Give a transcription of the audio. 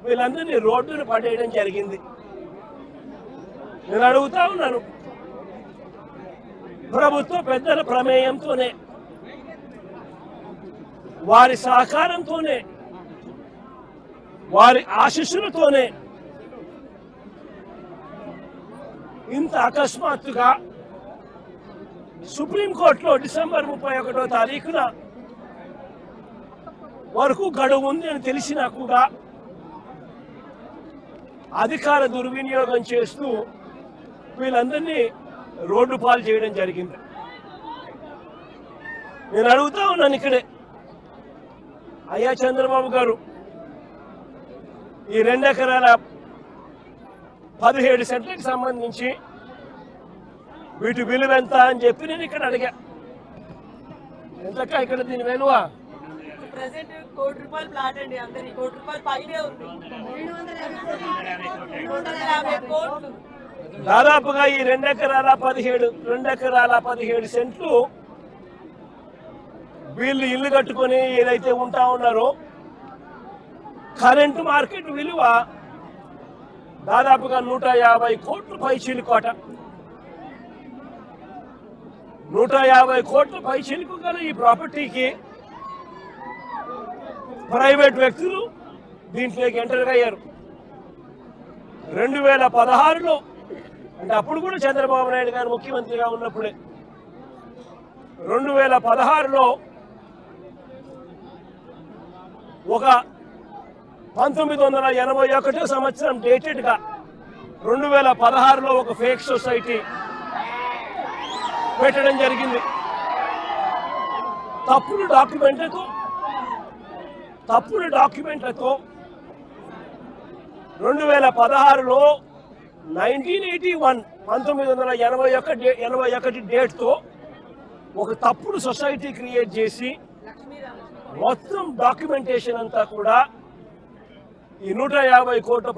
వీళ్ళందరినీ రోడ్డును పడేయడం జరిగింది. నేను అడుగుతా ఉన్నాను, ప్రభుత్వ పెద్దల ప్రమేయంతోనే, వారి సహకారంతోనే, వారి ఆశీస్సులతోనే ఇంత అకస్మాత్తుగా సుప్రీంకోర్టులో డిసెంబర్ 31వ తారీఖున వరకు గడువు ఉంది అని తెలిసినా కూడా అధికార దుర్వినియోగం చేస్తూ వీళ్ళందరినీ రోడ్డు పాలు చేయడం జరిగింది. నేను అడుగుతా ఉన్నాను ఇక్కడే, అయ్యా చంద్రబాబు గారు, ఈ 2 ఎకరాల 17 సెంట్లకు సంబంధించి వీటి విలువ ఎంత అని చెప్పి నేను ఇక్కడ అడిగా. ఎంతక్క ఇక్కడ దీని విలువ? ₹1 కోటి ప్లాట్ అండి. అందరి ₹1 కోటి పైనే ఉంది. 350 కోట్లు. దాదాపుగా ఈ 2 ఎకరాల 17 సెంట్లు వీళ్ళు ఇల్లు కట్టుకొని ఏదైతే ఉంటా ఉన్నారో కరెంటు మార్కెట్ విలువ దాదాపుగా 150 కోట్ల పైచిలుకోట. 150 కోట్ల పైచిలుకు గల ఈ ప్రాపర్టీకి ప్రైవేట్ వ్యక్తులు దీంట్లోకి ఎంటర్ అయ్యారు. 2016లో, అంటే అప్పుడు కూడా చంద్రబాబు నాయుడు గారు ముఖ్యమంత్రిగా ఉన్నప్పుడే, 2016లో ఒక 1981 సంవత్సరం డేటెడ్గా 2016లో ఒక ఫేక్ సొసైటీ పెట్టడం జరిగింది. తప్పుడు డాక్యుమెంట్లతో 2016లో 1981 డేట్తో ఒక తప్పుడు సొసైటీ క్రియేట్ చేసి మొత్తం డాక్యుమెంటేషన్ అంతా కూడా ఈ 150 కోట్ల